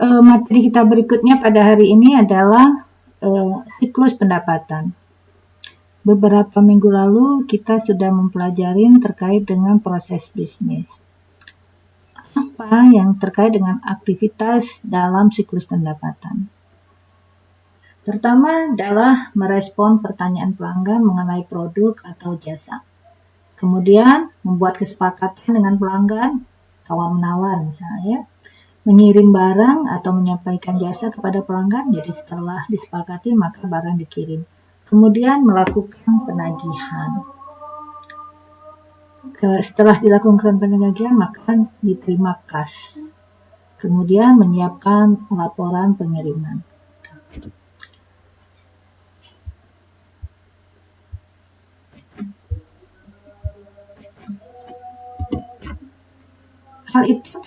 Materi kita berikutnya pada hari ini adalah siklus pendapatan. Beberapa minggu lalu kita sudah mempelajari terkait dengan proses bisnis. Apa yang terkait dengan aktivitas dalam siklus pendapatan? Pertama adalah merespon pertanyaan pelanggan mengenai produk atau jasa. Kemudian membuat kesepakatan dengan pelanggan, tawar-menawar misalnya, mengirim barang atau menyampaikan jasa kepada pelanggan, jadi setelah disepakati maka barang dikirim. Kemudian melakukan penagihan. Setelah dilakukan penagihan maka diterima kas. Kemudian menyiapkan laporan pengiriman. Hal itu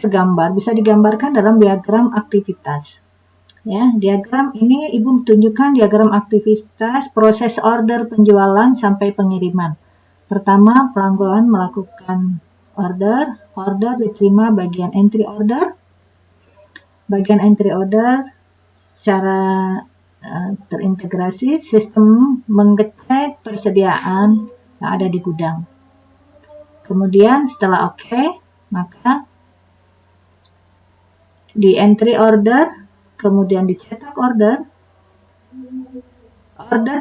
bisa digambarkan dalam diagram aktivitas. Ya, diagram ini Ibu tunjukkan diagram aktivitas proses order penjualan sampai pengiriman. Pertama, pelanggan melakukan order diterima bagian entry order. Bagian entry order secara terintegrasi sistem mengecek persediaan yang ada di gudang. Kemudian setelah oke, maka di entry order, kemudian dicetak order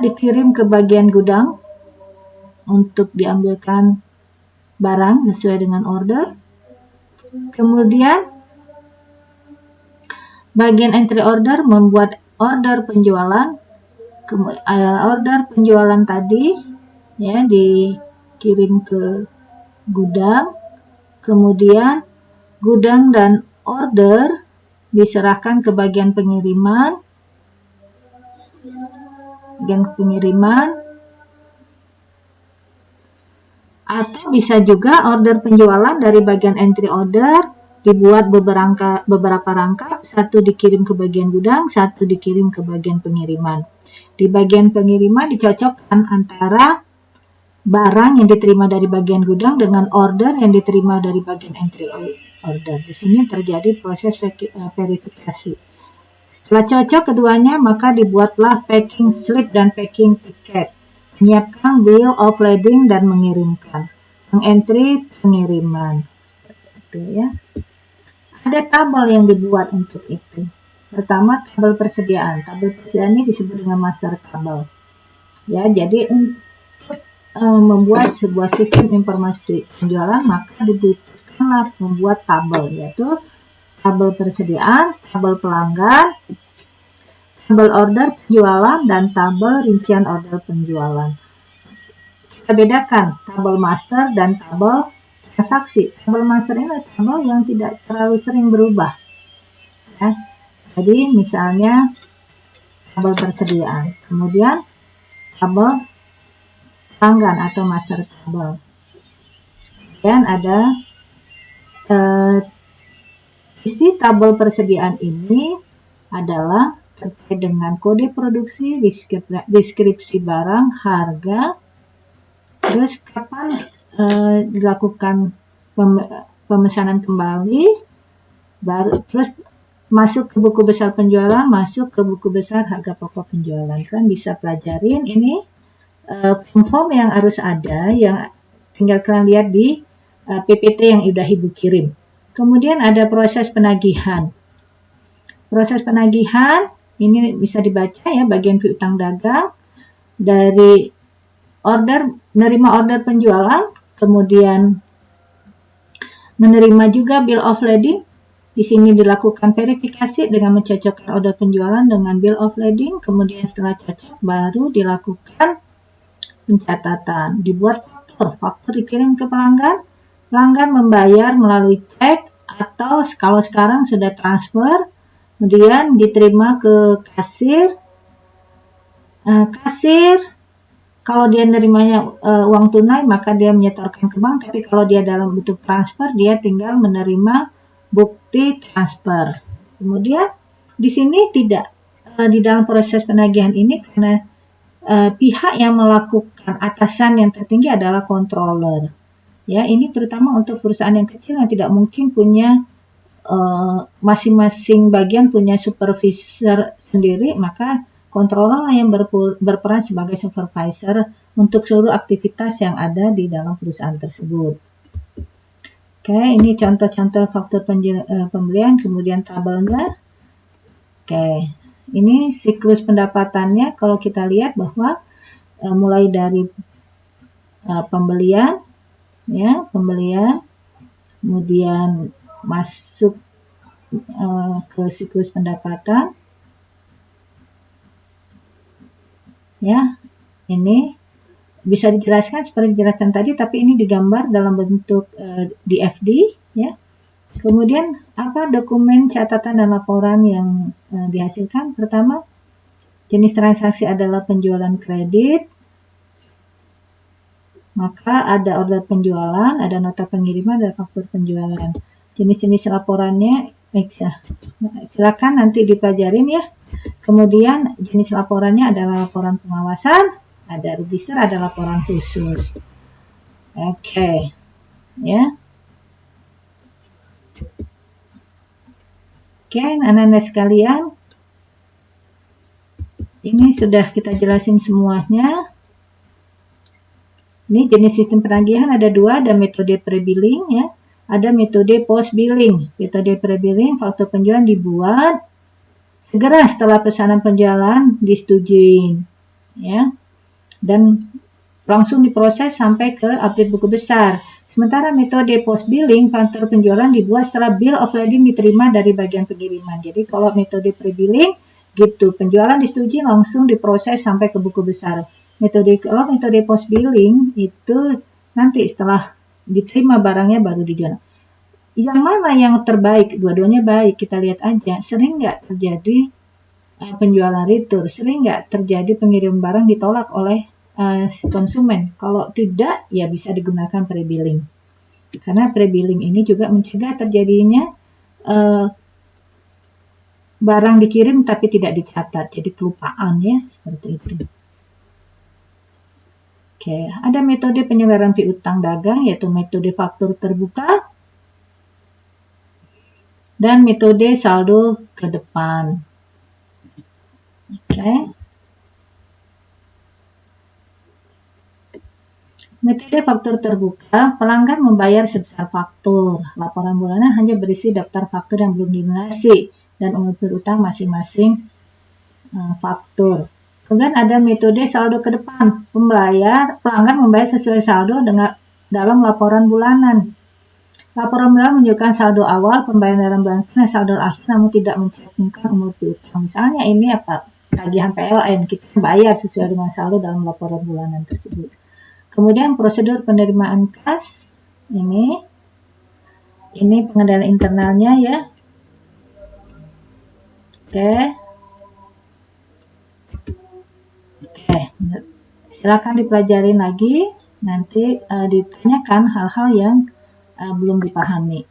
dikirim ke bagian gudang untuk diambilkan barang sesuai dengan order. Kemudian bagian entry order membuat order penjualan. Order penjualan tadi ya dikirim ke gudang. Kemudian gudang dan order diserahkan ke bagian pengiriman. Atau bisa juga order penjualan dari bagian entry order dibuat beberapa rangkap, satu dikirim ke bagian gudang, satu dikirim ke bagian pengiriman. Di bagian pengiriman dicocokkan antara barang yang diterima dari bagian gudang dengan order yang diterima dari bagian entry order. Di sini terjadi proses verifikasi. Setelah cocok keduanya, maka dibuatlah packing slip dan packing ticket. Menyiapkan bill of lading dan mengirimkan. Mengentry pengiriman. Seperti itu ya. Ada tabel yang dibuat untuk itu. Pertama, tabel persediaan. Tabel persediaan ini disebut dengan master tabel. Ya, jadi untuk membuat sebuah sistem informasi penjualan maka dibutuhkanlah membuat tabel, yaitu tabel persediaan, tabel pelanggan, tabel order penjualan, dan tabel rincian order penjualan. Kita bedakan tabel master dan tabel transaksi. Tabel master ini adalah tabel yang tidak terlalu sering berubah. Ya. Jadi misalnya tabel persediaan, kemudian tabel pelanggan atau master tabel. Dan ada isi tabel persediaan ini adalah terkait dengan kode produksi, deskripsi barang, harga, terus kapan dilakukan pemesanan kembali, terus masuk ke buku besar penjualan, masuk ke buku besar harga pokok penjualan. Kan bisa pelajarin ini form yang harus ada, yang tinggal kalian lihat di PPT yang sudah Ibu kirim. Kemudian ada proses penagihan. Proses penagihan ini bisa dibaca ya, bagian piutang dagang dari menerima order penjualan, kemudian menerima juga bill of lading. Di sini dilakukan verifikasi dengan mencocokkan order penjualan dengan bill of lading, kemudian setelah cocok baru dilakukan pencatatan, dibuat faktur dikirim ke pelanggan, pelanggan membayar melalui cek atau kalau sekarang sudah transfer, kemudian diterima ke kasir. Kasir kalau dia menerimanya uang tunai maka dia menyetorkan ke bank, tapi kalau dia dalam bentuk transfer dia tinggal menerima bukti transfer. Kemudian di sini tidak di dalam proses penagihan ini karena pihak yang melakukan atasan yang tertinggi adalah controller. Ya, ini terutama untuk perusahaan yang kecil yang tidak mungkin punya masing-masing bagian punya supervisor sendiri, maka controller lah yang berperan sebagai supervisor untuk seluruh aktivitas yang ada di dalam perusahaan tersebut. Oke, ini contoh-contoh faktor pembelian, kemudian tabelnya. Oke, ini siklus pendapatannya kalau kita lihat bahwa mulai dari pembelian, ya, kemudian masuk ke siklus pendapatan, ya, ini bisa dijelaskan seperti dijelaskan tadi, tapi ini digambar dalam bentuk DFD, ya. Kemudian apa dokumen catatan dan laporan yang dihasilkan? Pertama, jenis transaksi adalah penjualan kredit, maka ada order penjualan, ada nota pengiriman, ada faktur penjualan. Jenis-jenis laporannya, silakan nanti dipelajarin ya. Kemudian jenis laporannya adalah laporan pengawasan, ada register, ada laporan khusus. Oke, ya. Oke, anak-anak sekalian, ini sudah kita jelasin semuanya. Ini jenis sistem penagihan ada dua, ada metode pre-billing, ya. Ada metode post-billing. Metode pre-billing, faktur penjualan dibuat segera setelah pesanan penjualan disetujui, ya, dan langsung diproses sampai ke update buku besar. Sementara metode post-billing, faktur penjualan dibuat setelah bill of lading diterima dari bagian pengiriman. Jadi kalau metode pre-billing, gitu, penjualan disetujui langsung diproses sampai ke buku besar. Metode post-billing itu nanti setelah diterima barangnya baru dijual. Yang mana yang terbaik? Dua-duanya baik, kita lihat aja. Sering nggak terjadi penjualan retur? Sering nggak terjadi pengirim barang ditolak oleh konsumen? Kalau tidak, ya bisa digunakan pre-billing. Karena pre-billing ini juga mencegah terjadinya barang dikirim tapi tidak dicatat, jadi kelupaan ya, seperti itu. Oke, ada metode penyelenggaraan piutang dagang, yaitu metode faktur terbuka dan metode saldo ke depan. Oke. Metode faktur terbuka, pelanggan membayar sebesar faktur. Laporan bulanan hanya berisi daftar faktur yang belum dilunasi dan umur piutang masing-masing faktur. Kemudian ada metode saldo ke depan. Pelanggan membayar sesuai saldo dalam laporan bulanan. Laporan bulanan menunjukkan saldo awal pembayaran dalam bulan dan saldo akhir, namun tidak mencantumkan umur piutang. Misalnya ini apa? Tagihan PLN, kita bayar sesuai dengan saldo dalam laporan bulanan tersebut. Kemudian prosedur penerimaan kas, ini pengendalian internalnya ya. Oke, silakan dipelajari lagi, nanti ditanyakan hal-hal yang belum dipahami.